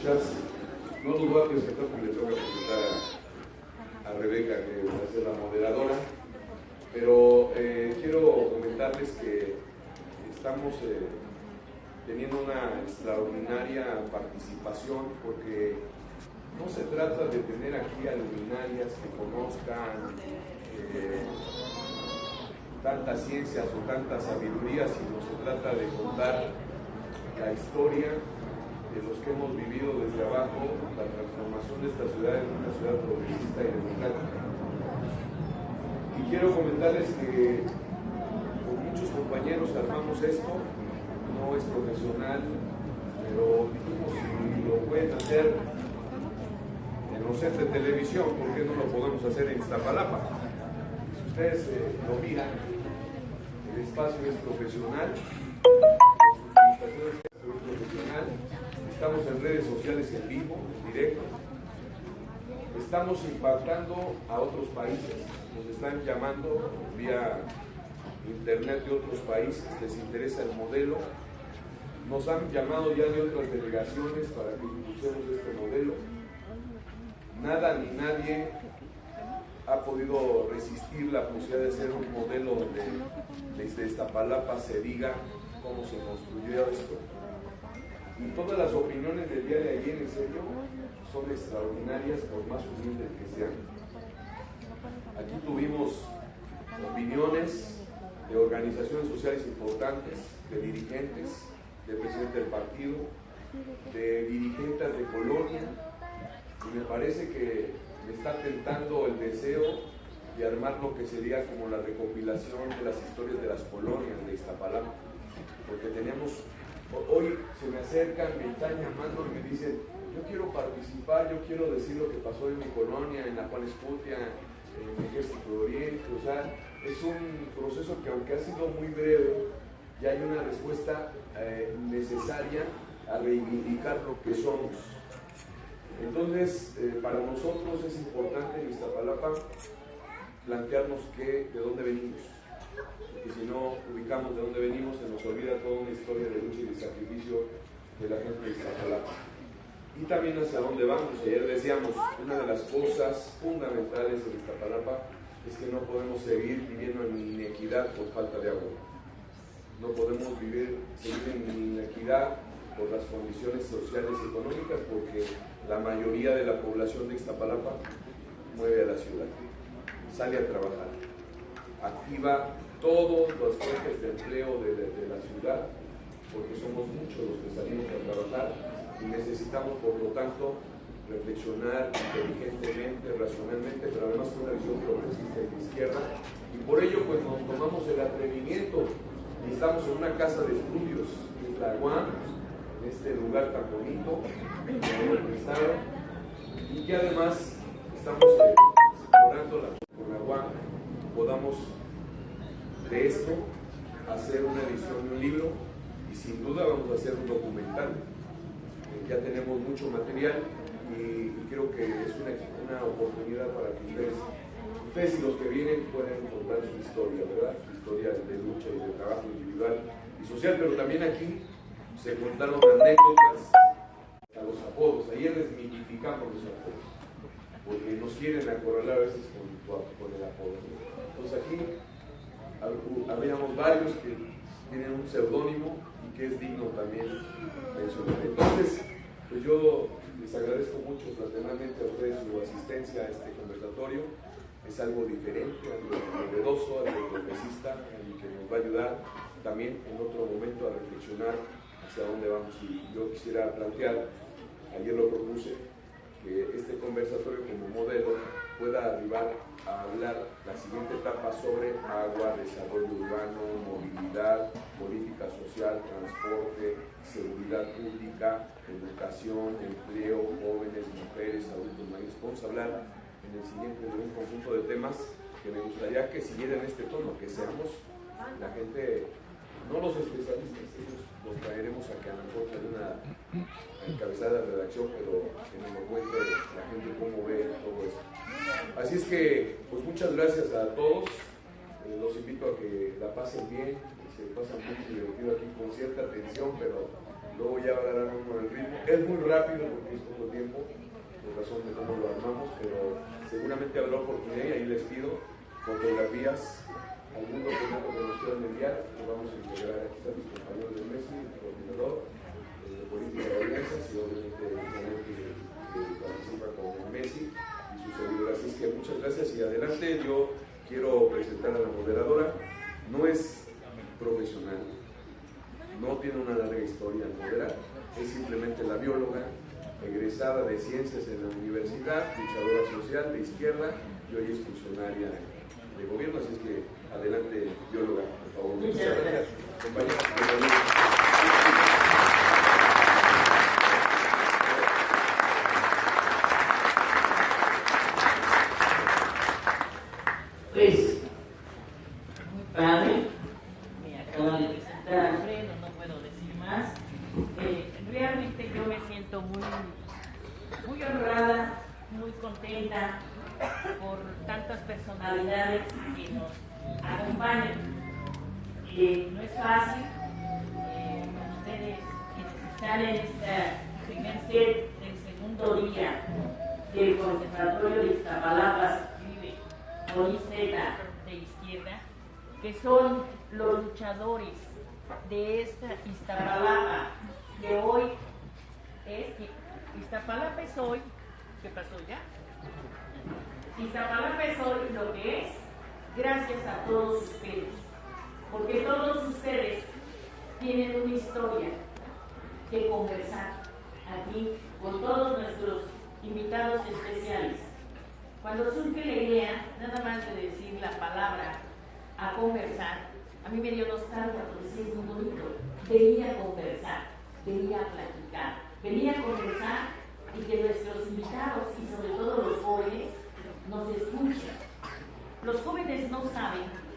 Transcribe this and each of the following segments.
quizás no los voy a presentar porque le tengo que presentar a Rebeca, que va a ser la moderadora, pero quiero comentarles que estamos teniendo una extraordinaria participación, porque no se trata de tener aquí a luminarias que conozcan tantas ciencias o tanta sabiduría, sino se trata de contar la historia de los que hemos vivido desde abajo la transformación de esta ciudad en una ciudad progresista y democrática. Y quiero comentarles que con muchos compañeros armamos esto. No es profesional, pero dijimos, si lo pueden hacer en los sets de televisión, ¿por qué no lo podemos hacer en Iztapalapa? Si ustedes lo miran, el espacio es profesional, estamos en redes sociales en vivo, en directo, estamos impactando a otros países, nos están llamando vía internet de otros países, les interesa el modelo, nos han llamado ya de otras delegaciones para que impulsemos este modelo. Nada ni nadie ha podido resistir la posibilidad de ser un modelo donde desde Iztapalapa se diga cómo se construyó esto. Y todas las opiniones del día de ayer, en serio, son extraordinarias, por más humildes que sean. Aquí tuvimos opiniones de organizaciones sociales importantes, de dirigentes, del presidente del partido, de dirigentes de colonia, y me parece que me está tentando el deseo de armar lo que sería como la recopilación de las historias de las colonias de Iztapalapa, porque tenemos, hoy se me acercan, me están llamando y me dicen, yo quiero participar, yo quiero decir lo que pasó en mi colonia, en la Juan Escutia, en el Ejército de Oriente. O sea, es un proceso que, aunque ha sido muy breve, ya hay una respuesta necesaria a reivindicar lo que somos. Entonces, para nosotros es importante en Iztapalapa plantearnos de dónde venimos, porque si no ubicamos de dónde venimos, se nos olvida toda una historia de lucha y de sacrificio de la gente de Iztapalapa. Y también hacia dónde vamos. Ayer decíamos, una de las cosas fundamentales en Iztapalapa es que no podemos seguir viviendo en inequidad por falta de agua. No podemos seguir en inequidad por las condiciones sociales y económicas, porque la mayoría de la población de Iztapalapa mueve a la ciudad, sale a trabajar, activa todos los fuentes de empleo de la ciudad, porque somos muchos los que salimos a trabajar y necesitamos, por lo tanto, reflexionar inteligentemente, racionalmente, pero además con una visión progresista y de izquierda, y por ello pues nos tomamos el atrevimiento y estamos en una casa de estudios en Tlahuán, en este lugar tan bonito, en el estado, y que además estamos explorando con la UAM, podamos de esto hacer una edición de un libro, y sin duda vamos a hacer un documental. Ya tenemos mucho material y creo que es una oportunidad para que ustedes y los que vienen puedan contar su historia, ¿verdad? Su historia de lucha y de trabajo individual y social, pero también aquí se contaron anécdotas a los apodos. Ayer desmitificamos los apodos, porque nos quieren acorralar a veces con el apodo. Entonces aquí habíamos varios que tienen un seudónimo y que es digno también mencionar. Entonces, pues yo les agradezco mucho fraternalmente a ustedes su asistencia a este conversatorio. Es algo diferente, algo novedoso, algo progresista, y que nos va a ayudar también en otro momento a reflexionar hacia dónde vamos. Y yo quisiera plantear, ayer lo propuse, que este conversatorio como modelo pueda arribar a hablar la siguiente etapa sobre agua, desarrollo urbano, movilidad, política social, transporte, seguridad pública, educación, empleo, jóvenes, mujeres, adultos mayores. Vamos a hablar en el siguiente de un conjunto de temas que me gustaría que siguieran este tono, que seamos la gente, no los especialistas, ellos los traeremos a que a lo mejor tengan una encabezada de redacción, pero que nos lo cuente la gente cómo ve todo esto. Así es que, pues muchas gracias a todos, los invito a que la pasen bien, se pasan muy divertido aquí con cierta tensión, pero luego ya agarrarán uno el ritmo. Es ser muy rápido porque es poco tiempo, por razón de cómo lo armamos, pero seguramente habrá oportunidad y ahí les pido fotografías al mundo que no conoció en el día, que vamos a integrar. Aquí están mis compañeros del MESI, el coordinador de política de alianzas y obviamente el canal que participa con el MESI y sus servidores. Así es que muchas gracias y adelante. Yo quiero presentar a la moderadora. No es profesional, no tiene una larga historia al moderar, es simplemente la bióloga egresada de ciencias en la universidad, luchadora social de izquierda y hoy es funcionaria de gobierno. Así es que adelante, bióloga, por favor. Muchas gracias. Compañeros, pues, muy padre. Me acaban de presentar a Alfredo, no puedo decir más. Realmente yo me siento muy honrada, muy contenta por tantas personalidades que nos acompañan. No es fácil, ustedes quienes están en este primer set del segundo día del Conservatorio de Iztapalapa, se escribe con IZ de izquierda, que son los luchadores de esta Iztapalapa, que hoy es que Iztapalapa es hoy. ¿Qué pasó ya? Iztapalapa es hoy lo que es gracias a todos ustedes, porque todos ustedes tienen una historia que conversar aquí con todos nuestros invitados especiales. Cuando surge la idea, nada más de decir la palabra a conversar, a mí me dio nostalgia porque sí es muy bonito. Venía a conversar, venía a platicar, venía a conversar y que nuestros invitados y sobre todo los jóvenes nos escuchen. Los jóvenes no saben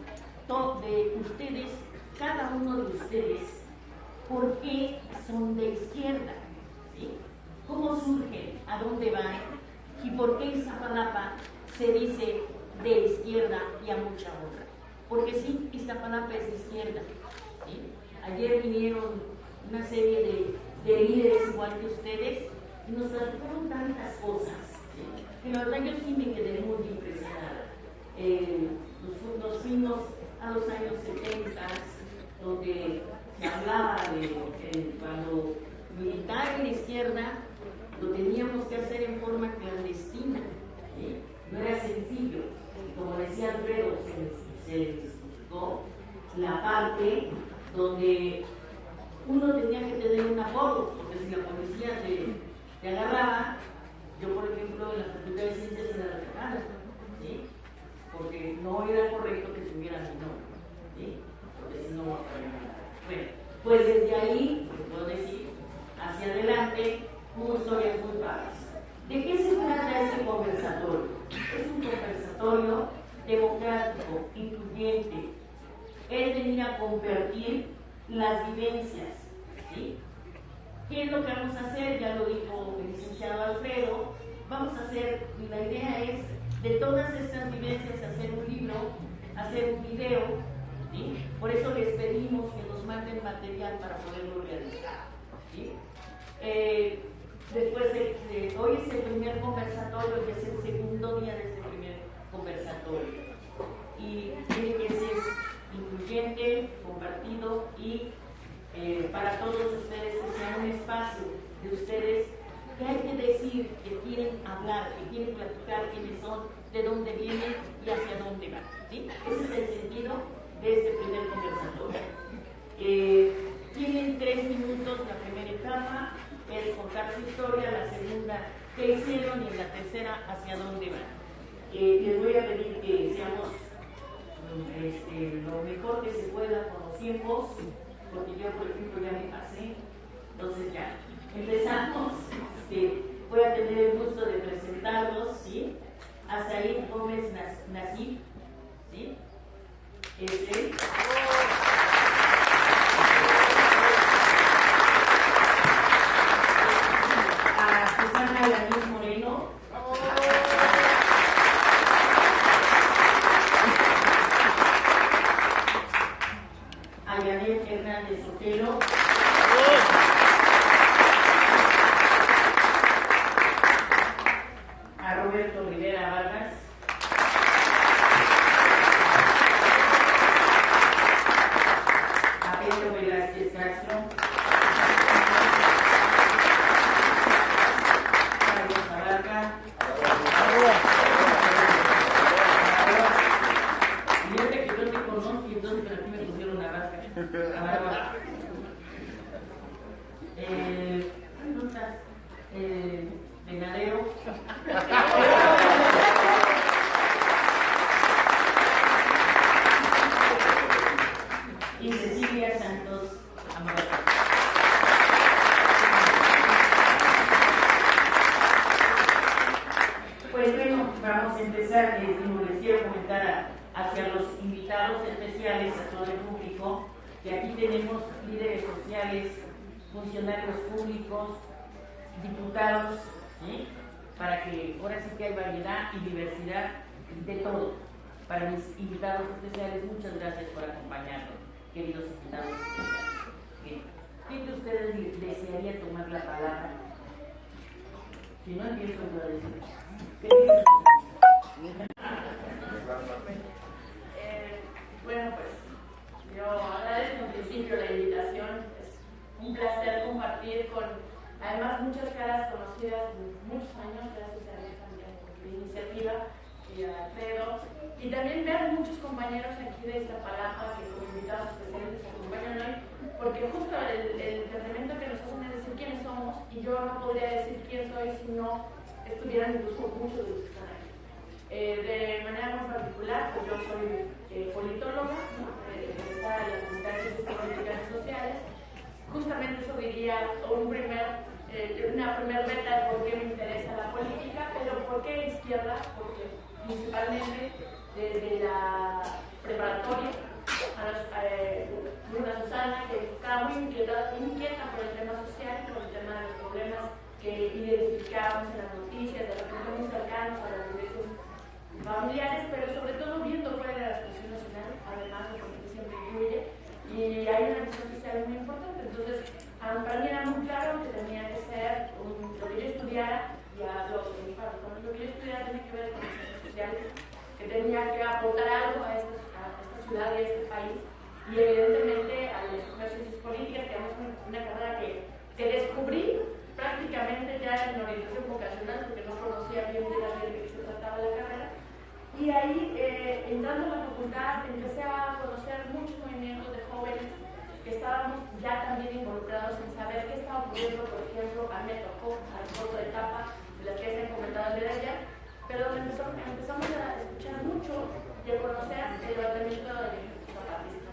de ustedes, cada uno de ustedes, por qué son de izquierda, ¿sí? ¿Cómo surgen? ¿A dónde van? ¿Y por qué Iztapalapa se dice de izquierda y a mucha honra? Porque sí, Iztapalapa es de izquierda, ¿sí? Ayer vinieron una serie de líderes igual que ustedes y nos platicaron tantas cosas, ¿sí? Que la verdad yo sí me quedé muy impresionada. Nos fuimos a los años 70, donde se hablaba de cuando militar en la izquierda lo teníamos que hacer en forma clandestina, ¿sí? No era sencillo. Y como decía Alfredo, se explicó la parte donde uno tenía que tener un apodo, porque si la policía te agarraba, yo por ejemplo en la Facultad de Ciencias era la sacada, ¿sí? Porque no era correcto que tuvieran mi nombre, ¿sí? Porque si no, no podía nada. Bueno, pues desde ahí, te puedo decir, hacia adelante, hubo historias muy padres. ¿De qué se trata este conversatorio? Es un conversatorio democrático, incluyente. Es venir a compartir las vivencias, ¿sí? ¿Qué es lo que vamos a hacer? Ya lo dijo el licenciado Alfredo. Vamos a hacer, la idea es de todas estas vivencias hacer un libro, hacer un video, ¿sí? Por eso les pedimos que nos manden material para poderlo realizar, ¿sí? Después hoy es el primer conversatorio, que es el segundo día de este primer conversatorio. Y tiene que ser incluyente, compartido y para todos ustedes que sea un espacio de ustedes que hay que decir, que quieren hablar, que quieren platicar quiénes son, de dónde vienen y hacia dónde van, ¿sí? Ese es el sentido de este primer conversatorio. Tienen 3 minutos la primera etapa, es contar su historia, la segunda qué hicieron y en la tercera hacia dónde van. Les voy a pedir que seamos lo mejor que se pueda con los tiempos, porque yo por ejemplo ya me pasé, entonces ya empezamos. Voy a tener el gusto de presentarlos, ¿sí? Azaid Gómez Nasif, ¿sí? A Susana Lanín Moreno, a Yanet Hernández Otero, Venadero. Y Cecilia Santos Amaro. Pues bueno, vamos a empezar. Les quiero comentar hacia los invitados especiales, a todo el público, que aquí tenemos líderes sociales, funcionarios públicos, diputados, para que ahora sí que hay variedad y diversidad de todo. Para mis invitados especiales, muchas gracias por acompañarnos, queridos invitados especiales. Bien. ¿Quién de ustedes desearía tomar la palabra? Si no, empiezo yo a decir. Bueno, pues yo agradezco en principio la invitación. Es un placer compartir con, además, muchas caras conocidas de muchos años, gracias a Dios también por la iniciativa y a Alfredo. Y también ver muchos compañeros aquí de Iztapalapa que como invitados especiales nos acompañan hoy, porque justo el planteamiento que nos hacen es decir quiénes somos, y yo no podría decir quién soy si no estuvieran incluso muchos de los que están aquí. De manera muy particular, pues yo soy politóloga, ¿no? Egresada de la Facultad de Ciencias Políticas y Sociales. Justamente eso diría una primera beta de por qué me interesa la política, pero ¿por qué izquierda? Porque principalmente desde la preparatoria Luna Susana, que estaba muy inquieta por el tema social, por el tema de los problemas que identificábamos en las noticias, de repente muy cercanos a las violencias familiares, pero sobre todo viendo fuera de la situación nacional, además de porque siempre incluye, y hay una visión social muy importante. Entonces, para mí era muy claro que tenía que ser lo que yo estudiara, y hablo de mi parte, lo que yo estudiara tenía que ver con las ciencias sociales, que tenía que aportar algo a esta ciudad y a este país, y evidentemente al escoger ciencias políticas, que es una carrera que descubrí prácticamente ya en la orientación vocacional, porque no conocía bien de qué se trataba la carrera. Y ahí, entrando a la facultad, empecé a conocer muchos movimientos de jóvenes que estábamos ya también involucrados en saber qué estaba ocurriendo. Por ejemplo, a mí me tocó otra etapa de las que se han comentado el día de ayer, pero donde empezamos a escuchar mucho y a conocer el levantamiento del zapatista.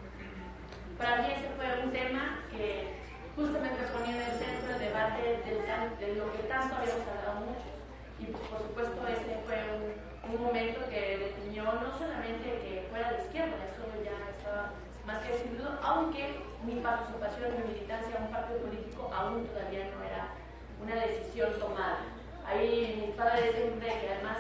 Para mí ese fue un tema que justamente ponía en el centro el debate de lo que tanto habíamos hablado muchos. Y pues, por supuesto ese fue un momento que definió no solamente que fuera de izquierda, eso ya estaba más que decidido, aunque mi participación, mi militancia en un partido político aún todavía no era una decisión tomada. Ahí mis padres siempre, que además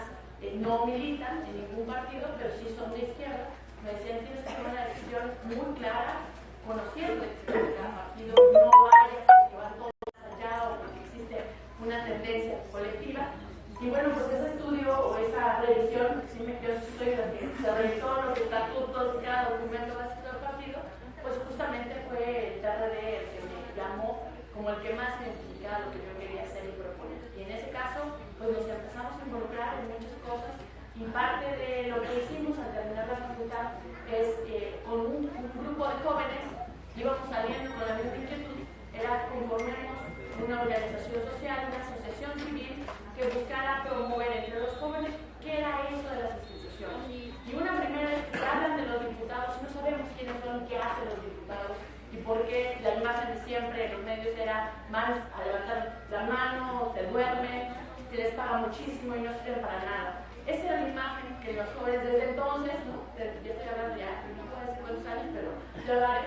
no militan en ningún partido, pero sí son de izquierda, me decían tienes que tomar una decisión muy clara, conociendo que cada partido no vaya, que va todo más allá o porque existe una tendencia colectiva. Y bueno, pues ese estudio o esa revisión, yo soy la que se revisó los estatutos y cada documento básico del partido, pues justamente fue el TRD el que me llamó como el que más me identificaba lo que yo quería hacer y proponer. Y en ese caso, pues nos empezamos a involucrar en muchas cosas, y parte de lo que hicimos al terminar la facultad es con un grupo de jóvenes íbamos saliendo con la misma inquietud, era conformemos una organización social, una asociación civil que buscara promover entre los jóvenes qué era eso de las instituciones. Y una primera es que hablan de los diputados y no sabemos quiénes son, qué hacen los diputados, y por qué la imagen de siempre en los medios era más a levantar la mano, se duermen, se les paga muchísimo y no sirven para nada. Esa era la imagen que los jóvenes desde entonces, ¿no? Yo estoy hablando ya, no puedo decir cuántos años, pero yo hablaré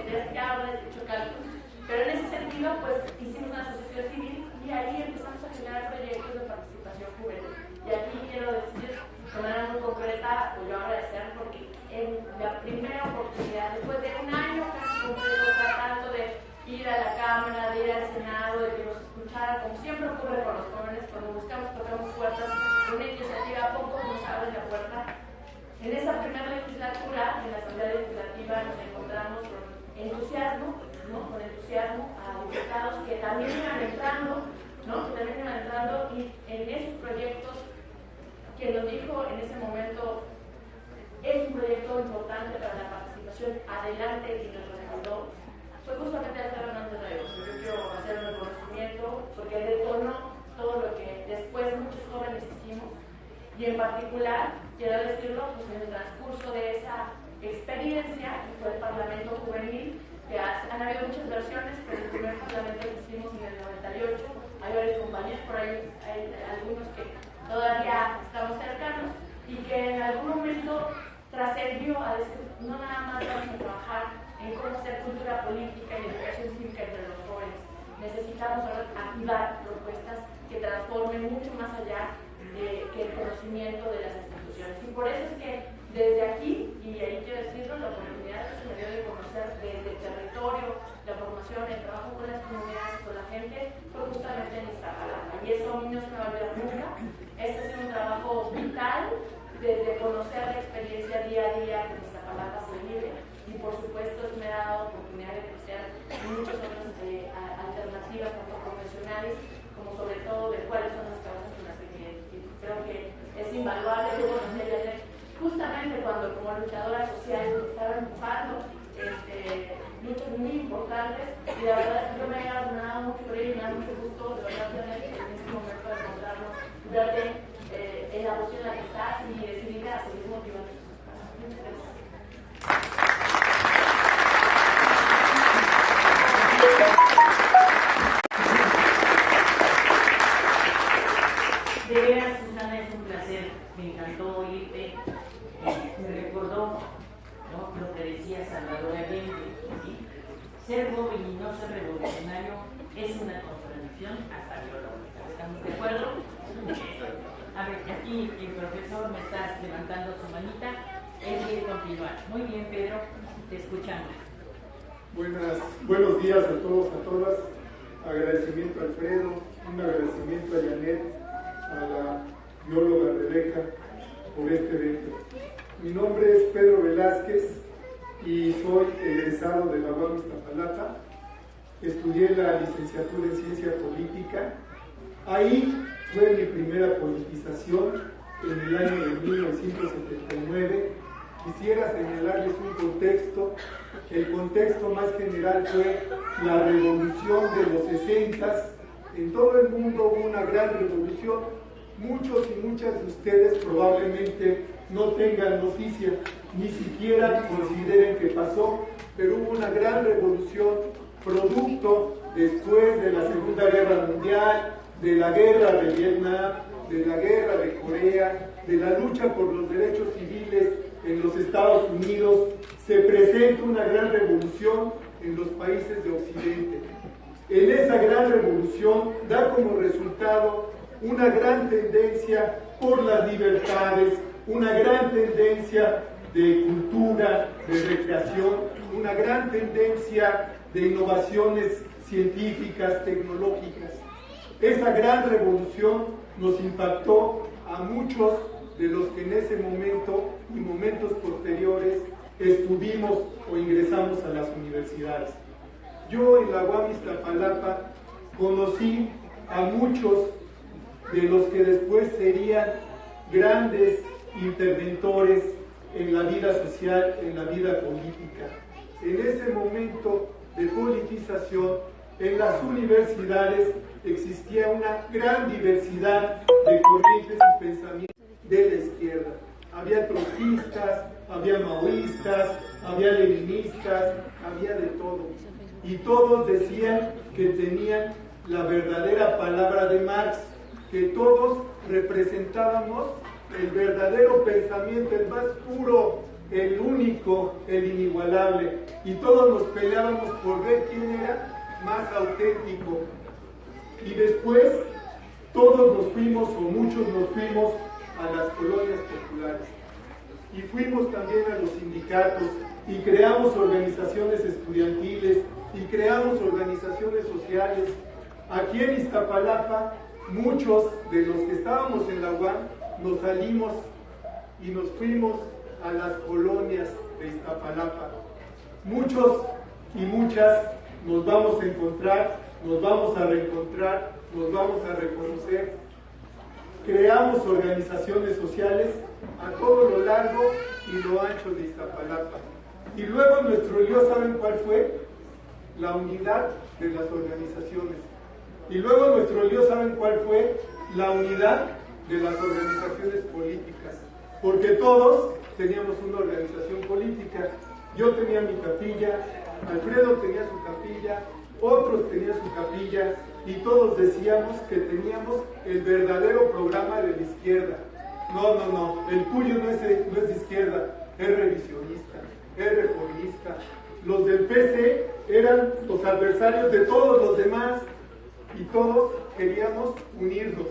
de hecho cálculos. Pero en ese sentido, pues hicimos una asociación civil y ahí empezamos a generar proyectos de participación juvenil. Y aquí quiero decir de manera muy concreta, pues yo agradecer porque en la primera oportunidad, después de un año casi completo tratando de ir a la Cámara, de ir al Senado, de que nos escucharan, como siempre ocurre con los jóvenes, cuando buscamos, tocamos puertas, una iniciativa, pocos nos abren la puerta. En esa primera legislatura, en la Asamblea Legislativa, nos encontramos con entusiasmo, ¿no? Con entusiasmo a diputados que también iban entrando, ¿no? Que también iban entrando, y en esos proyectos, quien nos dijo en ese momento, es un proyecto importante para la participación, adelante, y nos respaldó, fue justamente Alfredo Hernández Reyes. Yo quiero hacer Y en particular, quiero decirlo, pues en el transcurso de esa experiencia, que fue el Parlamento Juvenil, que han habido muchas versiones, pero el primer Parlamento que hicimos en el 98, hay varios compañeros por ahí, hay algunos que todavía estamos cercanos, y que en algún momento trascendió a decir, no nada más vamos a trabajar en cómo hacer cultura política y educación cívica entre los jóvenes. Necesitamos ahora activar propuestas que transformen mucho más allá que el conocimiento de las instituciones. Y por eso es que desde aquí, y ahí quiero decirlo, la oportunidad que se me dio de conocer desde el territorio, la formación, el trabajo con las comunidades, con la gente, fue justamente en Iztapalapa. Y eso a mí no se me va a olvidar nunca. Este ha sido un trabajo vital desde conocer la experiencia día a día que en Iztapalapa se vive. Y por supuesto me ha dado oportunidad de crecer en muchas otras alternativas, tanto profesionales como sobre todo de cuáles son las causas con las que me identifico. Creo que es invaluable. Yo conocí a Janet justamente cuando como luchadora social estaba empujando luchas muy importantes, y la verdad es que yo me he abonado mucho por ello y me da mucho gusto, de verdad, Janet, en este momento de encontrarnos, verte en la posición en la que estás y decidirte a seguir motivando sus espacios. Muchas gracias. De veras, Susana, es un placer, me encantó oírte, me recordó, ¿no?, lo que decía Salvador Allende, ¿sí? Ser joven y no ser revolucionario es una contradicción hasta biológica. ¿Estamos de acuerdo? A ver, aquí el profesor me está levantando su manita, él quiere continuar. Muy bien, Pedro, te escuchamos. Buenos días a todos, a todas. Agradecimiento a Alfredo, un agradecimiento a Janet, a la bióloga Rebeca por este evento. Mi nombre es Pedro Velázquez y soy egresado de la UAM Iztapalapa. Estudié la licenciatura en Ciencia Política. Ahí fue mi primera politización en el año de 1979. Quisiera señalarles un contexto. El contexto más general fue la revolución de los 60. En todo el mundo hubo una gran revolución. Muchos y muchas de ustedes probablemente no tengan noticia, ni siquiera consideren que pasó, pero hubo una gran revolución producto después de la Segunda Guerra Mundial, de la guerra de Vietnam, de la guerra de Corea, de la lucha por los derechos civiles en los Estados Unidos. Se presenta una gran revolución en los países de Occidente. En esa gran revolución da como resultado una gran tendencia por las libertades, una gran tendencia de cultura, de recreación, una gran tendencia de innovaciones científicas, tecnológicas. Esa gran revolución nos impactó a muchos de los que en ese momento y momentos posteriores estuvimos o ingresamos a las universidades. Yo en la UAM Iztapalapa conocí a muchos de los que después serían grandes interventores en la vida social, en la vida política. En ese momento de politización, en las universidades existía una gran diversidad de corrientes y pensamientos de la izquierda. Había trotskistas, había maoístas, había leninistas, había de todo. Y todos decían que tenían la verdadera palabra de Marx, que todos representábamos el verdadero pensamiento, el más puro, el único, el inigualable. Y todos nos peleábamos por ver quién era más auténtico. Y después todos nos fuimos, o muchos nos fuimos, a las colonias populares. Y fuimos también a los sindicatos y creamos organizaciones estudiantiles y creamos organizaciones sociales. Aquí en Iztapalapa, muchos de los que estábamos en la UAM nos salimos y nos fuimos a las colonias de Iztapalapa. Muchos y muchas nos vamos a encontrar, nos vamos a reencontrar, nos vamos a reconocer. Creamos organizaciones sociales a todo lo largo y lo ancho de Iztapalapa. Y luego nuestro lío, ¿saben cuál fue? La unidad de las organizaciones. Y luego nuestro lío, ¿saben cuál fue? La unidad de las organizaciones políticas, porque todos teníamos una organización política. Yo tenía mi capilla, Alfredo tenía su capilla, otros tenían su capilla, y todos decíamos que teníamos el verdadero programa de la izquierda. No, el tuyo no es de izquierda, es revisionista, es reformista. Los del PC eran los adversarios de todos los demás, y todos queríamos unirnos,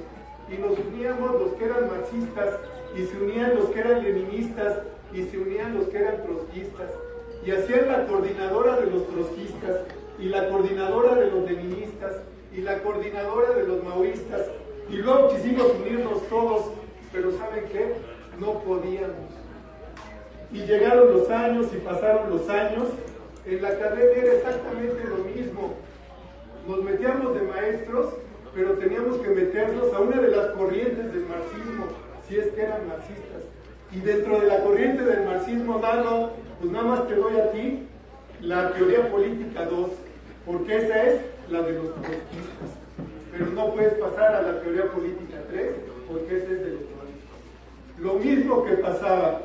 y nos uníamos los que eran marxistas, y se unían los que eran leninistas, y se unían los que eran trotskistas, y hacían la coordinadora de los trotskistas, y la coordinadora de los leninistas, y la coordinadora de los maoístas, y luego quisimos unirnos todos, pero ¿saben qué? No podíamos. Y llegaron los años y pasaron los años. En la carrera era exactamente lo mismo. Nos metíamos de maestros, pero teníamos que meternos a una de las corrientes del marxismo, si es que eran marxistas. Y dentro de la corriente del marxismo, pues nada más te doy a ti la teoría política 2, porque esa es la de los trotskistas. Pero no puedes pasar a la teoría política 3, porque esa es de los marxistas. Lo mismo que pasaba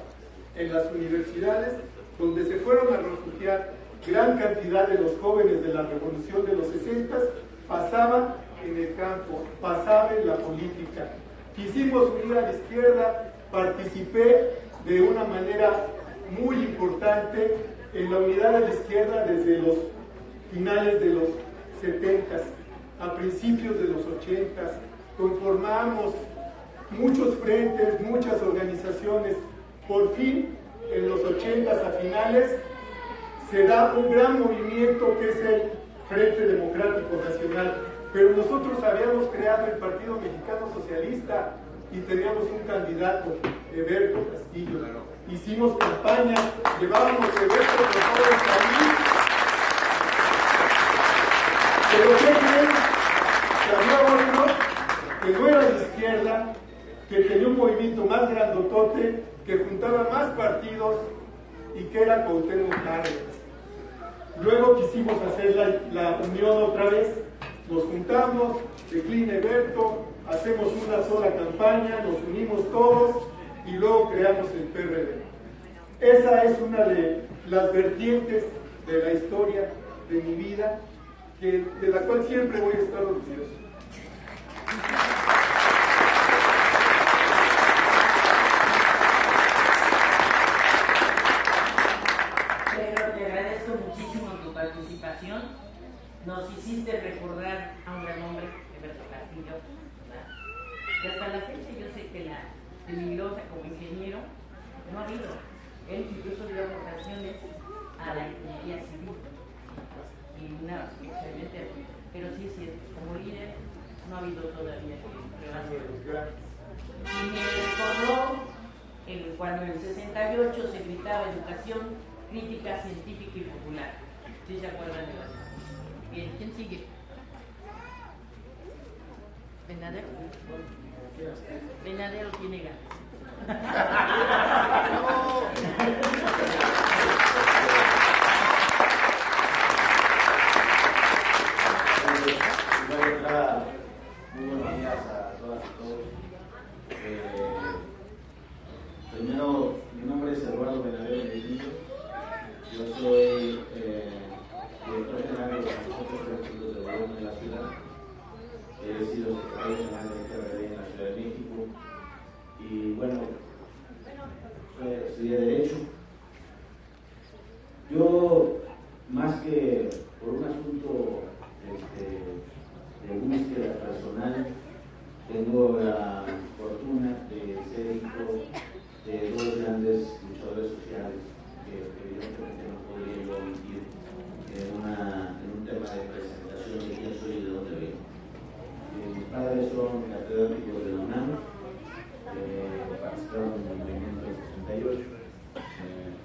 en las universidades, donde se fueron a refugiar gran cantidad de los jóvenes de la revolución de los 60, pasaba en el campo, pasaba en la política. Quisimos unir a la izquierda, participé de una manera muy importante en la unidad de la izquierda desde los finales de los 70, a principios de los 80, conformamos muchos frentes, muchas organizaciones. Por fin, en los 80 a finales, se da un gran movimiento que es el Frente Democrático Nacional, pero nosotros habíamos creado el Partido Mexicano Socialista y teníamos un candidato, Eberto Castillo. Hicimos campaña, llevábamos Eberto por todo el país. Pero ¿qué creen? Que había otro que no era de izquierda, que tenía un movimiento más grandotote, que juntaba más partidos y que era Cuauhtémoc Cárdenas. Luego quisimos hacer la unión otra vez, nos juntamos, declina Eberto, hacemos una sola campaña, nos unimos todos y luego creamos el PRD. Esa es una de las vertientes de la historia de mi vida, de la cual siempre voy a estar orgulloso. Participación, nos hiciste recordar a un gran hombre, Eberto Castillo, ¿verdad? Que hasta la fecha yo sé que la peligrosa como ingeniero no ha habido. Él incluso dio aportaciones a la ingeniería civil y una excelente, pero sí es cierto, como líder no ha habido todavía y me recordó cuando en el 68 se gritaba educación crítica, científica y popular. ¿Sí se acuerdan de las? Bien, ¿quién sigue? ¿Venadero? Venadero tiene ganas. Muy buenos días a todas y todos. Primero, mi nombre es Eduardo Venadero Medellín. Yo soy director general de los Consejos Políticos de Gobierno de la ciudad. He sido secretario general del PRD en la Ciudad de México. Y bueno, estudié Derecho. Yo, más que por un asunto de búsqueda personal, tengo la fortuna de ser hijo de dos grandes luchadores sociales que evidentemente no podría yo omitir en un tema de presentación de quién soy y de dónde vengo. Mis padres son catedráticos de la UNAM, participaron en el movimiento del 68.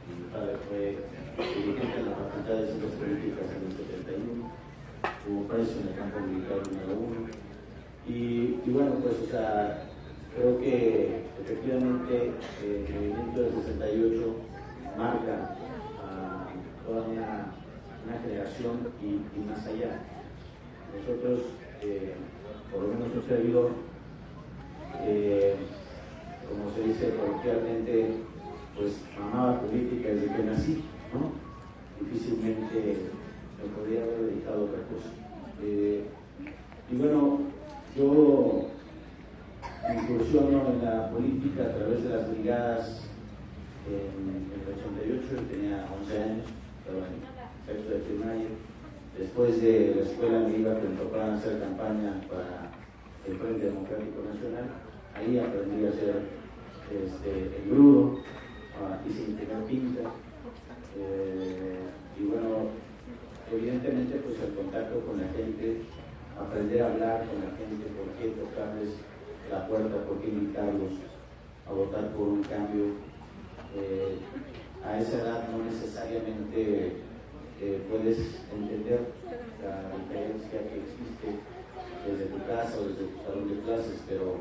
Mi padre fue dirigente de la Facultad de Ciencias Políticas en el 71, tuvo preso en el campo militar número 1. Y bueno, pues, o sea, creo que efectivamente el movimiento del 68 marca a toda una generación y más allá. Nosotros, por lo menos un servidor, como se dice coloquialmente, pues amaba política desde que nací, ¿no? Difícilmente me podría haber dedicado a otra cosa. Y bueno, yo incursiono en la política a través de las brigadas en el 88, yo tenía 11 años, estaba en sexto de primaria. Después de la escuela me iba con mi papá a hacer campaña para el Frente Democrático Nacional. Ahí aprendí a hacer engrudo, hice mi primer pinta. Y bueno, evidentemente pues el contacto con la gente, aprender a hablar con la gente, por qué tocarles la puerta, por qué invitarlos a votar por un cambio. A esa edad no necesariamente puedes entender la diferencia que existe desde tu casa o desde tu salón de clases, pero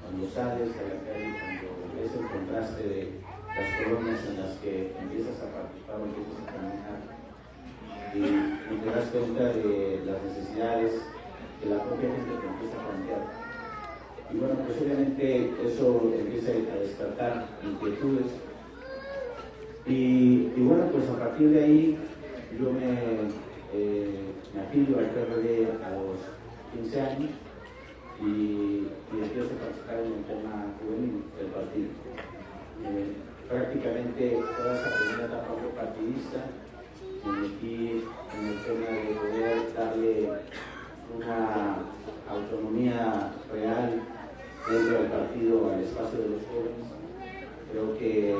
cuando sales a la calle, cuando ves el contraste de las colonias en las que empiezas a participar o empiezas a caminar y te das cuenta de las necesidades que la propia gente te empieza a plantear. Y bueno, pues obviamente eso empieza a despertar inquietudes. Y bueno, pues a partir de ahí yo me afilio al PRD a los 15 años y empiezo a participar en el tema juvenil del partido. Prácticamente toda esa primera etapa fue partidista, me metí en el tema de poder darle una autonomía real dentro del partido al espacio de los jóvenes. Creo que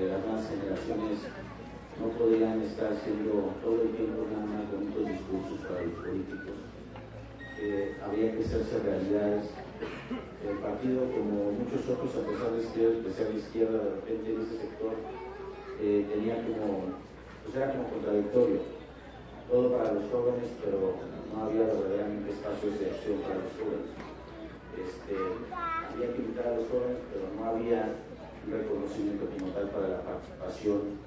las nuevas generaciones no podrían estar haciendo todo el tiempo nada más bonitos discursos para los políticos. Habría que hacerse realidades. El partido, como muchos otros, a pesar de ser de izquierda, de repente en ese sector tenía era como contradictorio. Todo para los jóvenes, pero no había verdaderamente espacios de acción para los jóvenes. Había que invitar a los jóvenes, pero no había un reconocimiento como tal para la participación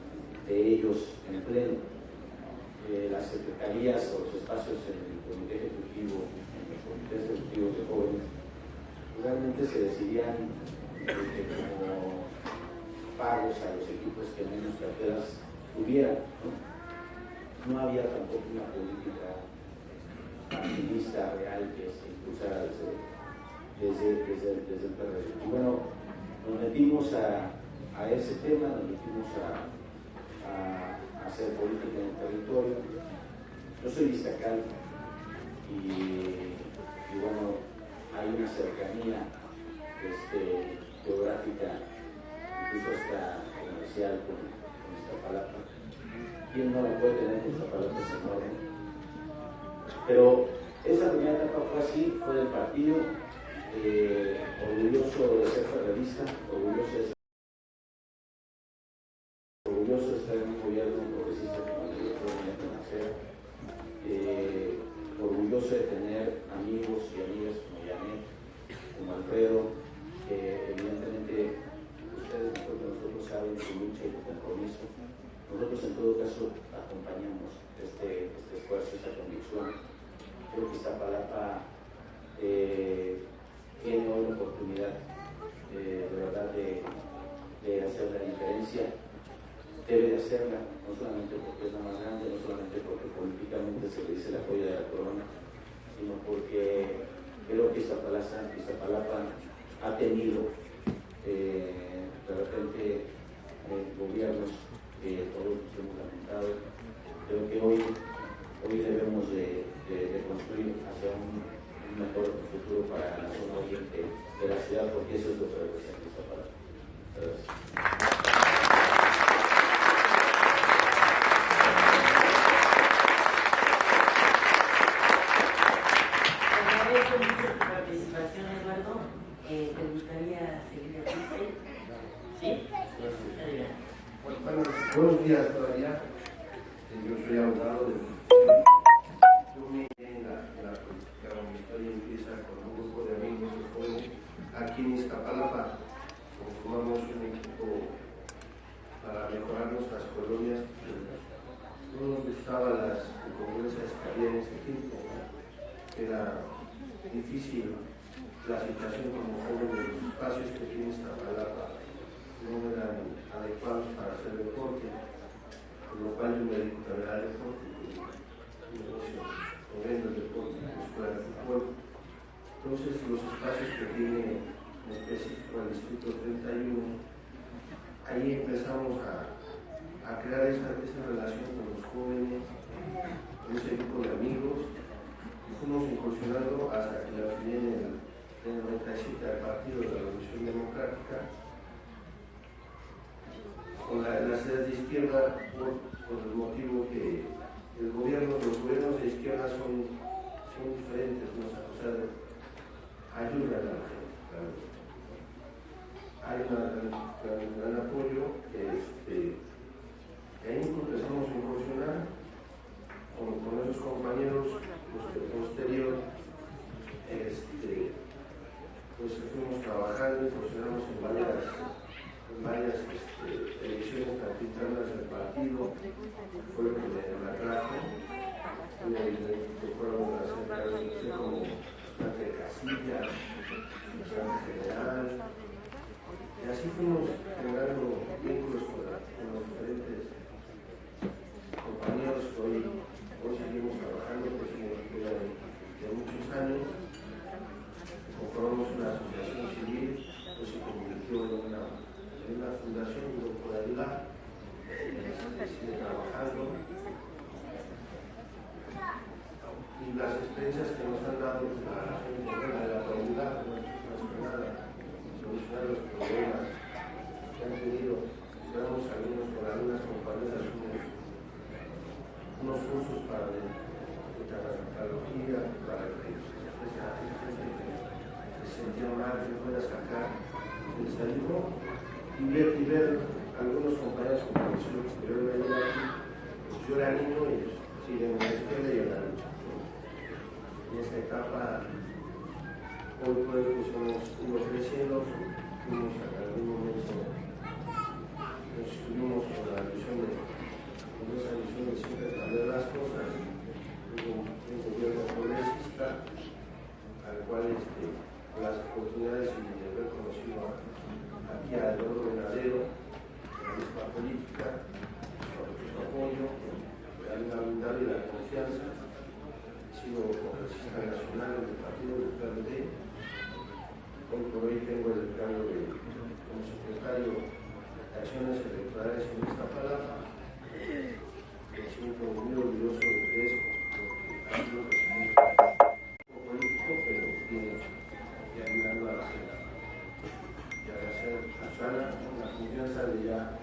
de ellos en pleno. Las secretarías o los espacios en el comité ejecutivo, en los comités ejecutivos de jóvenes, realmente se decidían como pagos a los equipos que menos carteras tuvieran, ¿no? No había tampoco una política partidista real que se impulsara desde el PRD. Y bueno, nos metimos a ese tema, nos metimos a hacer política en el territorio. Yo soy Iztacal y bueno, hay una cercanía geográfica, incluso hasta comercial con Iztapalapa. ¿Quién no la puede tener con Iztapalapa? Es enorme. Pero esa primera etapa fue así, fue del partido, orgulloso de ser federalista, orgulloso de estar en un gobierno progresista como el que yo nacer, orgulloso de tener amigos y amigas como Janet, como Alfredo, que evidentemente ustedes mejor que nosotros saben su lucha y su compromiso. Nosotros en todo caso acompañamos este esfuerzo, esta convicción. Creo que Iztapalapa tiene hoy la oportunidad de verdad de hacer la diferencia. Debe de hacerla, no solamente porque es la más grande, no solamente porque políticamente se le dice la joya de la corona, sino porque creo que Iztapalapa ha tenido de repente gobiernos que todos nos hemos lamentado. Creo que hoy debemos de construir hacia un mejor futuro para la zona oriente de la ciudad, porque eso es lo que representa Iztapalapa. Gracias. ¿Te gustaría seguir aquí? ¿Sí? Buenos días todavía. Yo soy abogado yo me en la política, mi historia empieza con un grupo de amigos jóvenes aquí en Iztapalapa. Formamos un equipo para mejorar nuestras colonias. No nos gustaban las incongruencias que había en ese tiempo, ¿no? Era difícil la situación como joven de los espacios que tiene Iztapalapa no eran adecuados para hacer deporte, por lo cual yo me dedico también al deporte, corriendo el deporte, la escuela de fútbol. Entonces los espacios que tiene en específico el Distrito 31, ahí empezamos a crear esa relación con los jóvenes, con ese grupo de amigos, y fuimos incursionando hasta que la afilié en el 97 al Partido de la Revolución Democrática, con las ideas de izquierda, por el motivo que los gobiernos de izquierda son diferentes, ¿no? O sea, ayudan a la gente, claro. Hay un gran apoyo, y ahí empezamos a incursionar con esos compañeros. Posterior, pues fuimos trabajando y funcionamos en varias elecciones tanto internas del partido. Fue lo que me atrajo. Me recuerdo hacer como parte de casilla, general, y así fuimos generando vínculos con los diferentes compañeros que hoy seguimos trabajando, pues de muchos años. Conformamos una asociación civil, pues se convirtió en una fundación, un grupo de ayuda, sigue trabajando. Y las experiencias que nos han dado la relación interna de la comunidad, más que nada, solucionar los problemas que han tenido. Tenemos con algunas compañeras unos cursos para tecnología, para que se sentía mal, que pueda sacar el desayuno, y ver algunos compañeros que yo venía aquí, pues yo era niño y ellos siguen en la escuela y en la lucha. En esta etapa, hoy pues hemos ido creciendo, fuimos en algún momento, nos estuvimos con esa visión de siempre cambiar las cosas. Hubo un gobierno progresista al cual las oportunidades y de haber conocido aquí a Eduardo Venadero, en la misma política, su apoyo, la humildad y la confianza. He sido congresista nacional del Partido del PRD. Hoy por hoy tengo el cargo como secretario de Acciones Electorales en Iztapalapa. Me siento muy orgulloso de eso, porque ha sido un crecimiento político, pero viene ayudando a la gente. Y agradecer a Susana la confianza de ya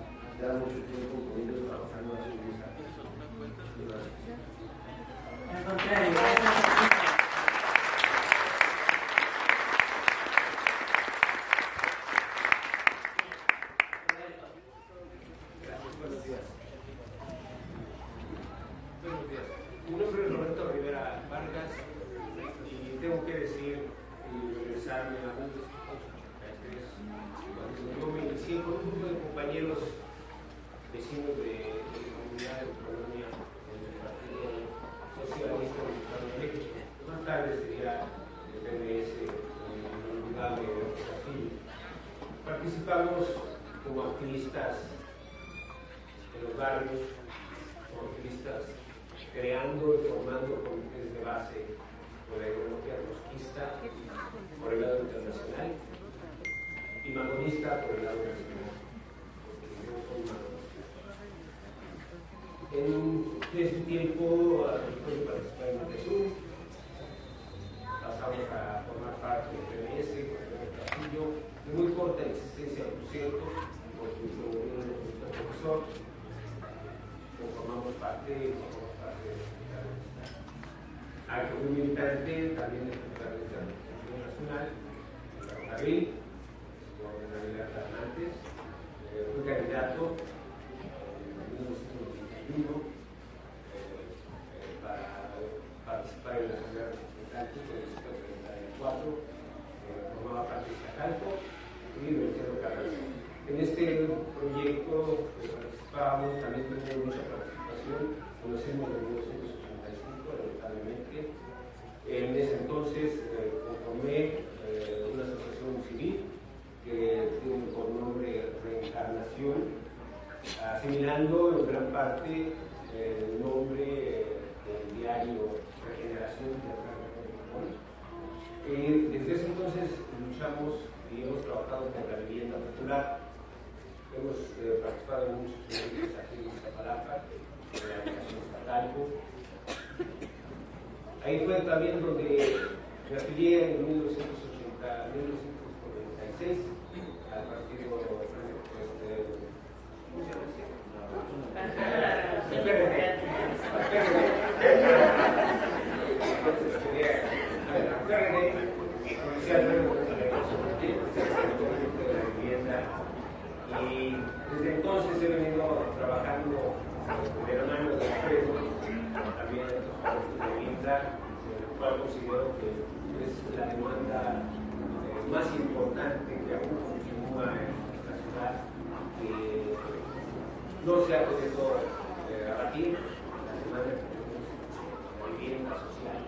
mucho tiempo con ellos trabajando hace 10 años. Gracias. Al contrario, gracias. Mi nombre es Roberto Rivera Vargas y tengo que decir y regresarme a un 1973, cuando yo me inicié con un grupo de compañeros vecinos de la comunidad de Colonia en el Partido Socialista Mexicano de México. Más tarde sería el PDS en la unidad de Castillo. Participamos como activistas en los barrios, como activistas creando y formando comités de base por la ideología trotskista por el lado internacional y magonista por el lado nacional, porque yo soy magonista. En ese tiempo, después de participar en Montesur, pasamos a formar parte del PDS con el Castillo, de muy corta existencia, por cierto, porque yo era un profesor, formamos parte de algo muy militante, también de la Organización Nacional, de la Ferrocarril, con Navidad Fernández, fui candidato en 1991 para participar en la Asamblea de Representantes con el 134, formaba parte de Iztacalco y del Cerro Carranza. En este proyecto participábamos, también tuvimos mucha participación, conocemos en 1985, lamentablemente. En ese entonces conformé parte el nombre del diario Regeneración Teatral. Desde ese entonces luchamos y hemos trabajado por la vivienda popular. Hemos participado en muchos proyectos aquí en Iztapalapa, en la educación estatal. Ahí fue también donde me afilié en 1996 al partido ¿cómo se llama? El PRD. Y desde entonces he venido trabajando de la mano de Alfredo, también en estos proyectos de vivienda, el cual considero que es la demanda más importante que aún continúa en nuestra ciudad, que no se ha podido abatir, la demanda que tenemos de vivienda social,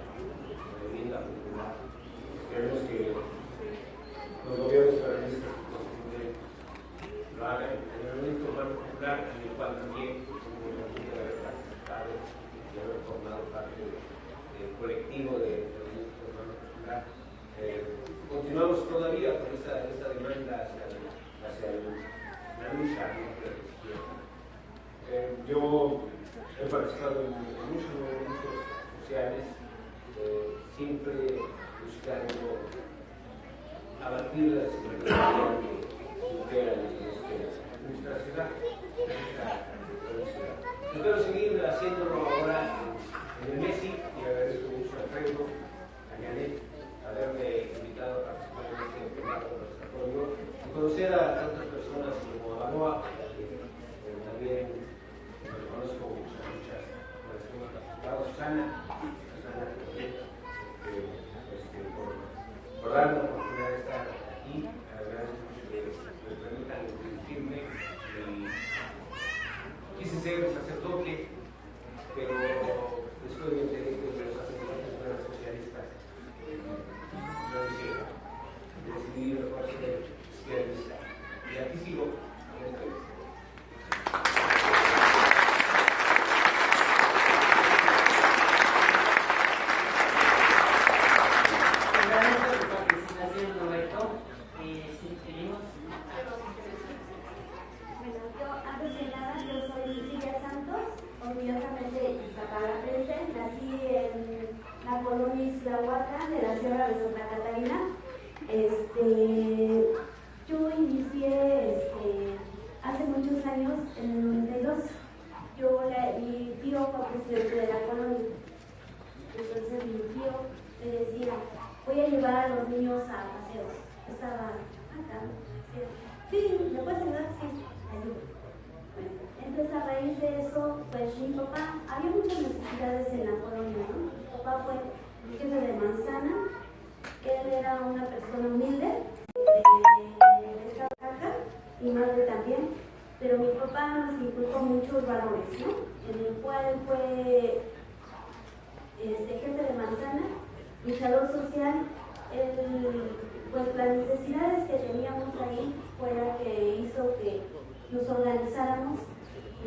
de vivienda popular. Esperemos que los gobiernos federalistas lo hagan en el movimiento urbano popular, en el cual también tengo la oportunidad de haber participado y haber formado parte del colectivo del movimiento urbano popular. Continuamos todavía con esa demanda hacia la lucha de la izquierda. Yo he participado en muchos movimientos sociales, siempre buscando abatir la desigualdad que impera en nuestra ciudad. Espero seguir haciéndolo ahora en el MESI y agradezco mucho a Alfredo, a Janet, haberme invitado a participar en este formato conversatorio y conocer a tantas personas como Abanoa, que también me conozco muchas por las que hemos participado, Susana, por darme la oportunidad de estar aquí. Agradezco mucho que me permitan dirigirme. Quise ser sacerdote, pero después me enteré que los sacerdotes no eran socialistas. Yo decidí mejor ser izquierdista. Y aquí sigo. Yo inicié hace muchos años, en el 92. Mi tío fue presidente de la colonia. Entonces mi tío me decía, voy a llevar a los niños a paseos. Estaba acá. Sí, ¿me puedes ayudar? Sí, ayudo. Bueno, entonces a raíz de eso, pues mi papá, había muchas necesidades en la colonia, ¿no? Mi papá fue jefe de manzana. Él era una persona humilde, de esta caja, mi madre también, pero mi papá nos inculcó muchos valores, ¿no? En el cual fue jefe de manzana, luchador social. Pues las necesidades que teníamos ahí fue la que hizo que nos organizáramos y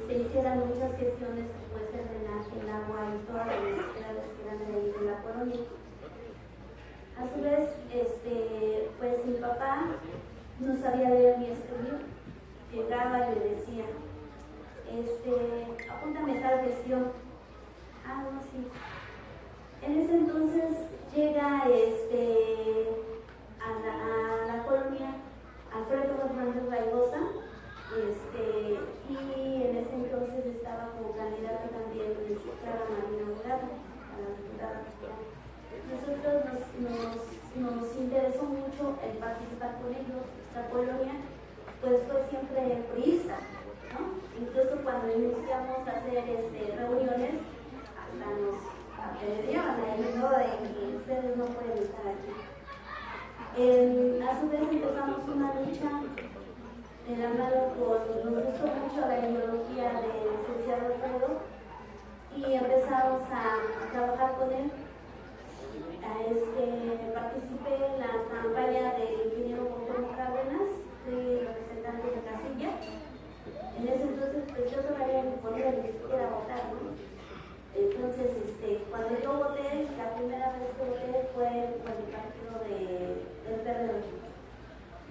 se hicieran muchas gestiones, como es el drenaje, el agua y todas las necesidades que eran de ahí de la colonia. A su vez, pues mi papá no sabía leer ni escribir. Llegaba y le decía, apúntame tal gestión. Ah, no, sí. En ese entonces llega a la colonia Alfredo Fernández Raigosa, y en ese entonces estaba como candidato también Clara Marina Murado a la diputada. Nosotros nos interesó mucho el participar con ellos. Esta colonia pues fue siempre priista, ¿no? Incluso cuando iniciamos a hacer reuniones, hasta nos apedreaban ahí, ¿no? De que ustedes no pueden estar aquí. A su vez empezamos una lucha de la mano nos gustó mucho la ideología del licenciado Alfredo y empezamos a trabajar con él. Participé en la campaña del ingeniero Cuauhtémoc Cárdenas, fui representante de Casilla. En ese entonces, pues yo todavía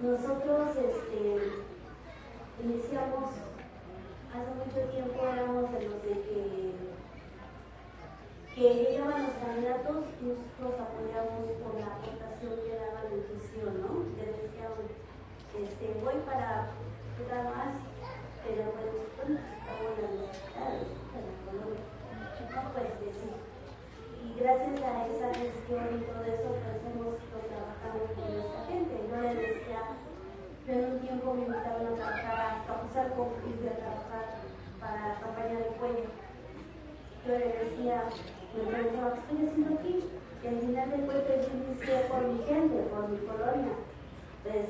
Nosotros iniciamos hace mucho tiempo, éramos de los de que llegaban los candidatos y nosotros apoyamos por la aportación que daban en gestión, ¿no? Que decían, voy para jugar más, pero pues estamos en las necesidades, en la colonia. No, pues decir. Y gracias a esa gestión y todo eso, pues hemos ido trabajando con nuestra gente. Yo les decía, yo en un tiempo me invitaban a trabajar hasta usar con irse a trabajar para la campaña de cuello. Yo le decía, me preguntaba, ¿qué estoy haciendo aquí? Y al final del cuento yo inicié por mi gente, por mi colonia. Pues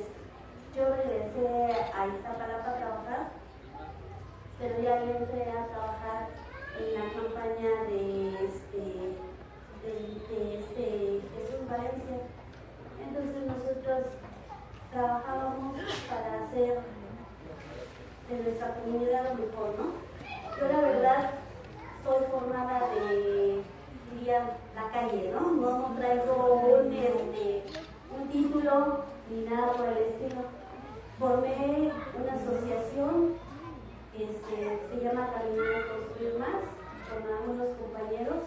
yo regresé a Iztapalapa a trabajar, pero ya entré a trabajar en la campaña de Jesús Valencia. Entonces nosotros trabajábamos para hacer de nuestra comunidad lo mejor, ¿no? Yo la verdad soy formada de, diría, la calle, ¿no? No traigo un título ni nada por el estilo. Formé una asociación, se llama Caminar Construir Más, con algunos compañeros.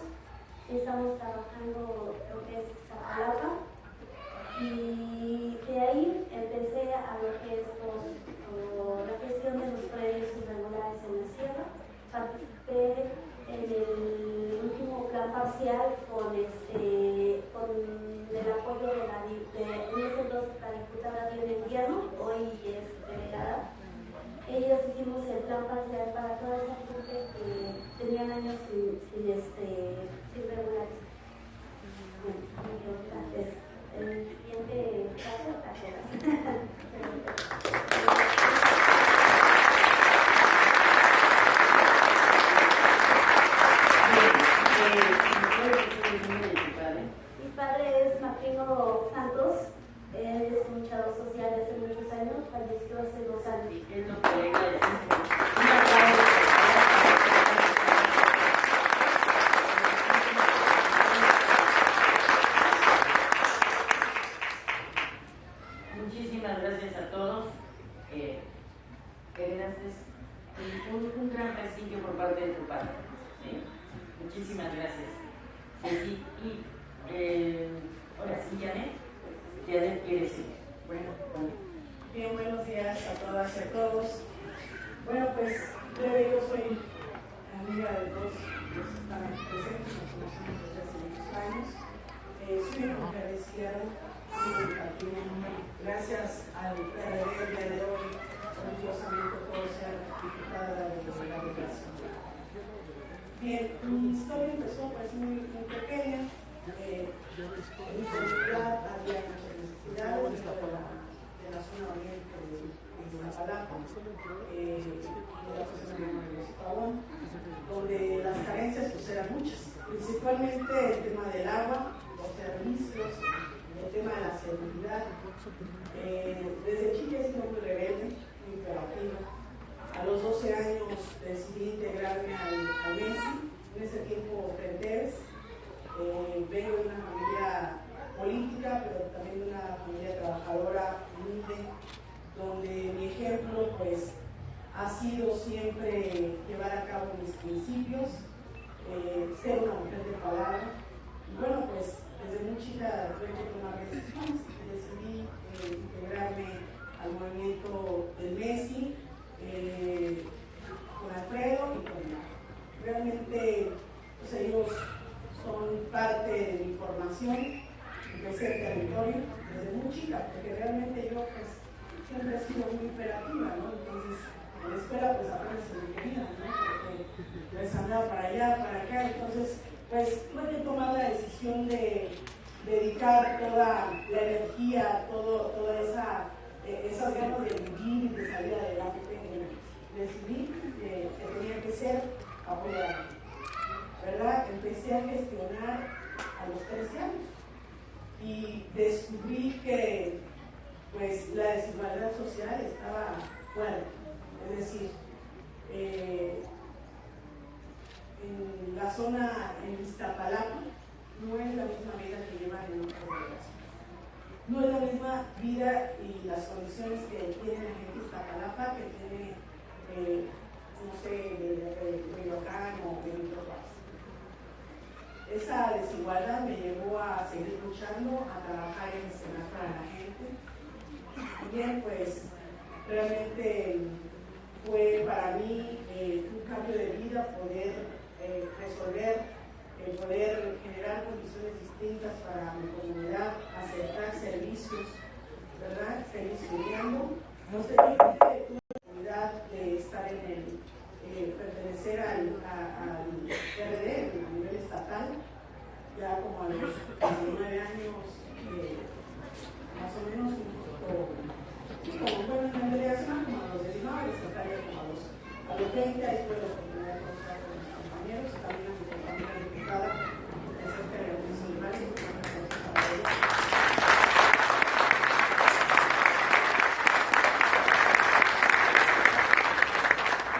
Estamos trabajando lo que es Iztapalapa. Y de ahí empecé a lo que es la gestión de los predios irregulares en la sierra. Participé en el último plan parcial con el apoyo de en ese entonces la diputada Diana Indiano, hoy es delegada. Ellos hicimos el plan parcial para toda esa gente que tenían años sin regularizar. Bueno, gracias. El siguiente caso, cajeras. Mi padre es Martino Santos, él es luchador social de hace muchos años, falleció hace 2 años. Es lo que le iba a decir. Muchísimas gracias a todos. Un gran prestigio por parte de tu padre. ¿Sí? Muchísimas gracias. Sí, y ahora sí, Janet quiere decir. Bueno. Bien, buenos días a todas y a todos. Bueno, pues yo soy amiga de todos los que están aquí presentes, nos conocemos desde hace muchos años. Soy una agradecida aquí. Gracias al PRD el día de hoy, orgullosamente puedo ser diputada de la delegación. Bien, mi historia empezó pues muy pequeña. En mi comunidad había muchas necesidades de la zona oriente de Iztapalapa, de la zona de Pavón, donde las carencias pues eran muchas, principalmente el tema del agua, los servicios, el tema de la seguridad. Desde chica he sido muy rebelde, muy imperativa. A los 12 años decidí integrarme al MESI, en ese tiempo Frenteres. Vengo de una familia política, pero también de una familia trabajadora, humilde, donde mi ejemplo pues ha sido siempre llevar a cabo mis principios, ser una mujer de palabra. Y bueno, pues desde muy chica tuve que tomar decisiones y decidí integrarme al movimiento del MESI, con Alfredo y con Mar. Realmente pues, ellos son parte de mi formación. Empecé el territorio desde muy chica, porque realmente yo pues siempre he sido muy imperativa, ¿no? Entonces en la escuela pues apenas se me quería, ¿no? Porque pues andaba para allá, para acá, entonces pues tuve que tomar la decisión de dedicar toda la energía, toda esas ganas de vivir y de salir adelante. Decidí que tenía que ser apoyada, ¿verdad? Empecé a gestionar a los 13 años y descubrí que pues la desigualdad social estaba fuerte, es decir, en la zona en Iztapalapa no es la misma vida que llevan en otras delegaciones. no es la misma vida y las condiciones que tiene la gente de Iztapalapa que tiene, no sé, de Michoacán o de otro país. Esa desigualdad me llevó a seguir luchando, a trabajar en escenar para la gente. Bien, pues realmente fue para mí un cambio de vida poder resolver, poder generar condiciones distintas para mi comunidad, acercar servicios, ¿verdad? Seguir estudiando. No sé, tuve la oportunidad de estar pertenecer al PRD a nivel estatal, ya como a los 19 años, más o menos, bueno, en la delegación como a los 19, estatal ya como a los 20, ahí tuve la oportunidad de conocer con mis compañeros, también a mi compañera diputada, acerca de los municipales, para ella.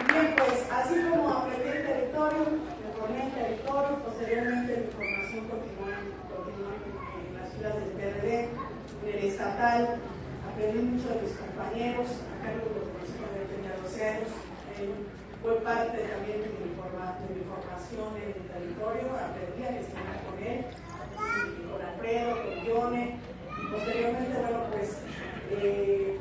Bien, pues así como aprendí el territorio, me formé en territorio, posteriormente mi formación continuó en las filas del PRD, en el estatal. Aprendí mucho de mis compañeros, acá lo conocí cuando tenía 12 años, fue parte también de mi formación en el territorio, aprendí a gestionar con él, con Alfredo, con Yone, y posteriormente, bueno, pues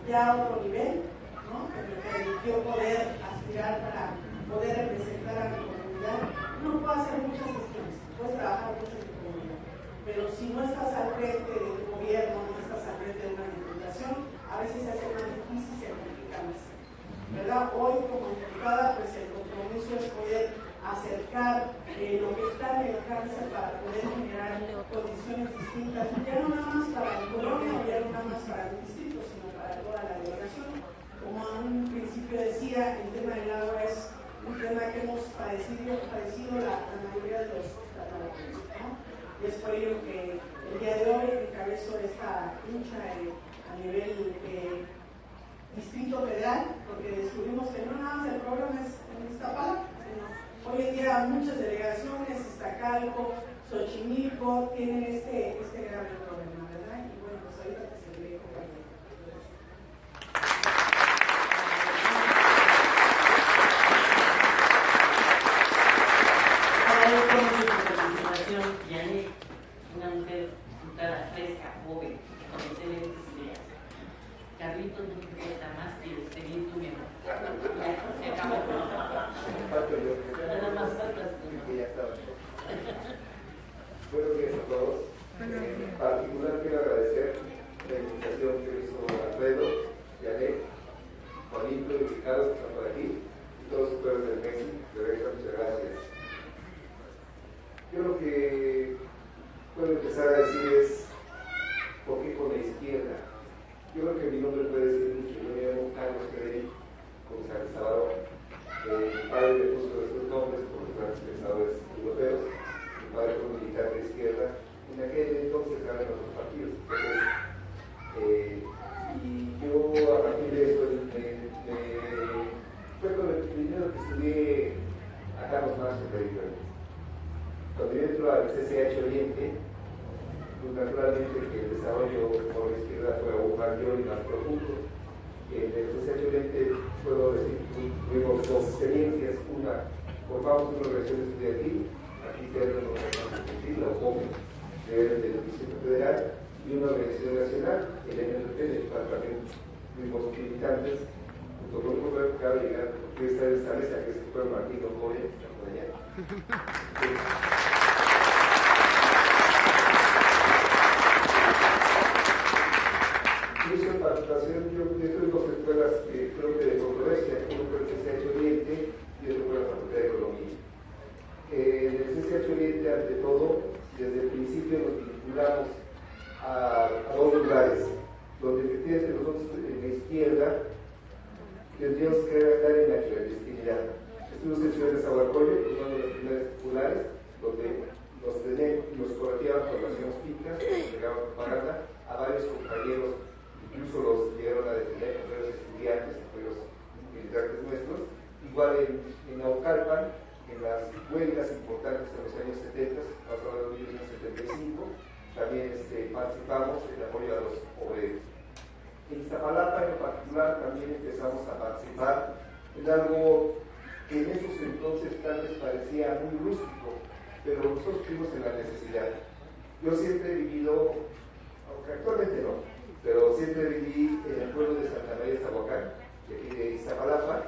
ya a otro nivel, ¿no? Que me permitió poder aspirar para poder representar a mi comunidad. Uno puede hacer muchas gestiones, puedes trabajar mucho en tu comunidad, pero si no estás al frente de un gobierno, no estás al frente de una diputación, a veces se hace más difícil, se complica más, ¿verdad? Hoy como diputada, pues el compromiso es poder acercar lo que está en el alcance para poder generar condiciones distintas, ya no nada más para la colonia o ya no nada más para el distrito, sino para toda la delegación. Como a un principio decía, el tema del agua es un tema que hemos padecido la mayoría de los catalanes, ¿no? Y es por ello que el día de hoy encabezo esta lucha a nivel distrito federal, porque descubrimos que no nada más el problema es en Iztapalapa, sino hoy en día muchas delegaciones, Iztacalco, Xochimilco, tienen este grave problema, ¿verdad? Y bueno, pues ahorita te seguiré compartiendo. Agradezco mucho su participación, Janet, una mujer diputada fresca, joven, con excelentes ideas. Carlitos, no te queda más que seguir tu mejor. Ya, se acabó. Nada más faltas tú. Buenos días a todos. En particular quiero agradecer la invitación que hizo Alfredo, Janet, Juanito y Ricardo, que están por aquí, y todos los pueblos del México. De verdad, muchas gracias. Yo lo que puedo empezar a decir es ¿por qué con la izquierda? Yo creo que mi nombre puede decir mucho. Yo me llamo Carlos Federico González Salvador. Mi padre le puso estos nombres por los grandes pensadores europeos. Mi padre fue militar de izquierda. En aquel entonces eran otros partidos. Y yo a partir de eso fue con el primero que estudié a Carlos Marx en Federico. Cuando yo entro al CCH Oriente, pues naturalmente que el desarrollo por la izquierda fue aún mayor y más profundo. En el CCH Oriente puedo decir que tuvimos dos experiencias. Una, formamos una organización estudiantil, aquí cerca de la UPOM del Distrito Federal, y una organización nacional, el NLP, del cual también fuimos militantes, junto con un grupo que acaba de llegar, que está en esta mesa, que es el pueblo Martín Ocoya, que está por allá. En participación, yo tuve dos escuelas que creo que de controversia, uno fue el CCH Oriente y otro fue la Facultad de Economía. En el CCH Oriente, ante todo, desde el principio nos vinculamos a dos lugares, donde efectivamente nosotros en la izquierda tendríamos que estar en la clandestinidad. Estuvimos en Ciudad de Zahualcoyo, uno de los primeros populares, donde nos corregían por las hospitales, nos llegaban propaganda a varios compañeros. Incluso los llegaron a detener con los estudiantes, con los militantes nuestros. Igual en Naucalpan, en las huelgas importantes en los años 70, pasado en 1975, también participamos logramos el apoyo a los obreros. En Iztapalapa en particular también empezamos a participar en algo que en esos entonces tal vez parecía muy rústico, pero nosotros vimos en la necesidad. Yo siempre he vivido, aunque actualmente no, pero siempre viví en el pueblo de Santa María de Zahuacán, de aquí de Iztapalapa,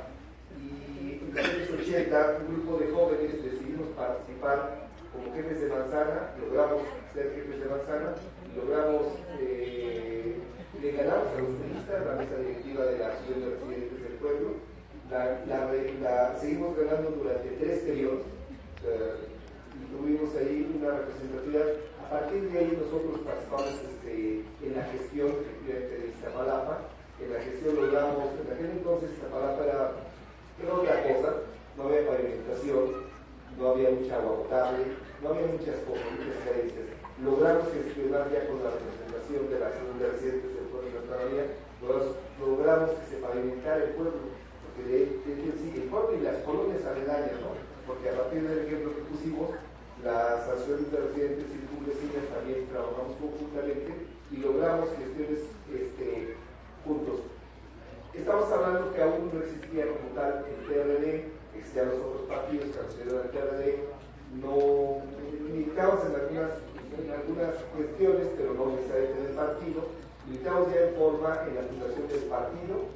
y en los años 80 un grupo de jóvenes decidimos participar como jefes de manzana, logramos ser jefes de manzana, logramos, le ganamos a los turistas la mesa directiva de la Asociación de Residentes del Pueblo, la seguimos ganando durante 3 periodos, y tuvimos ahí una representatividad. A partir de ahí nosotros participamos en la gestión de Iztapalapa. En la gestión logramos, en aquel entonces Iztapalapa era otra cosa, no había pavimentación, no había mucha agua potable, no había muchas cosas, muchas carencias. Logramos gestionar ya con la representación de la Asociación de Residentes del Pueblo de Santa María, logramos que se pavimentara el pueblo, porque el pueblo y las colonias aledañas, ¿no? Porque a partir del ejemplo que pusimos, las asociaciones de residentes y vecinas también trabajamos conjuntamente y logramos gestiones juntos. Estamos hablando que aún no existía como tal el PRD, existían los otros partidos que accedieron al PRD, no militamos en algunas cuestiones, pero no necesariamente del partido, militamos ya en forma en la fundación del partido.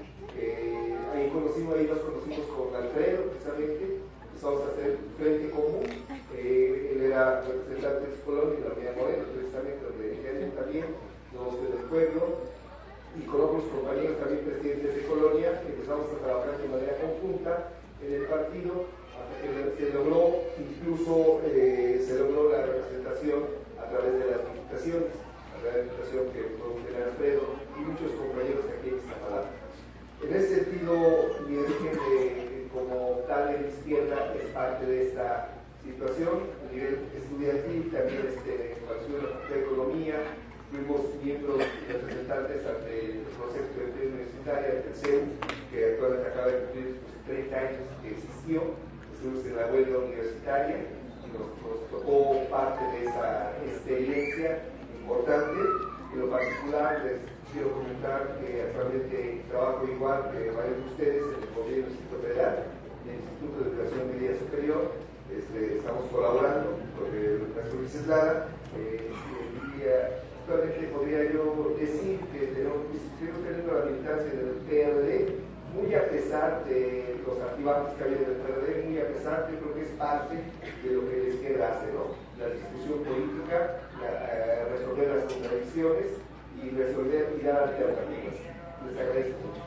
Ahí nos conocimos con Alfredo precisamente, empezamos a hacer frente común, él era representante de su colonia y la mía Moreno, precisamente donde dije también, los del pueblo, y con otros compañeros también presidentes de colonia, empezamos a trabajar de manera conjunta en el partido, hasta que se logró la representación a través de las diputaciones, que produce Alfredo y muchos compañeros aquí en Iztapalapa. En ese sentido, mi origen como tal en izquierda es parte de esta situación. A nivel estudiantil también participo en la Facultad de Economía, fuimos miembros representantes ante el Consejo de Empresa Universitaria, el CEU, que actualmente acaba de cumplir sus 30 años que existió. Estuvimos en la huelga universitaria y nos tocó parte de esa experiencia importante. En lo particular, les quiero comentar que actualmente trabajo igual que varios de ustedes en el Gobierno del Distrito Federal, en el Instituto de Educación Media Superior. Estamos colaborando con el profesor Luis Eslada. Actualmente podría yo decir que tenemos teniendo la militancia del PRD, muy a pesar de los altibajos que hay en el PRD, muy a pesar, yo creo que es parte de lo que la izquierda hace, ¿no? La discusión política, resolver las contradicciones y dar alternativas. Les agradezco mucho.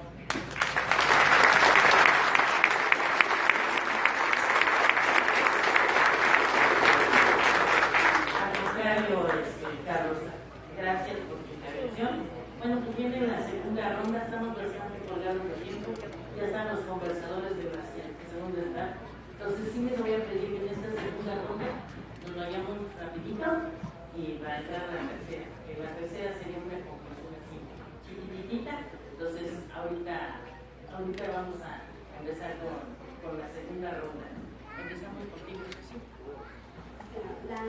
Carlos, gracias por tu intervención. Bueno, pues viene la segunda ronda, estamos bastante colgados de tiempo, ya están los conversadores de la segunda etapa. Entonces sí les voy a pedir que en esta segunda ronda nos vayamos rapidito y para entrar a la tercera, que la tercera sería una conclusión así chiquitita. Entonces ahorita vamos a empezar con la segunda ronda. Empezamos contigo, ¿sí? La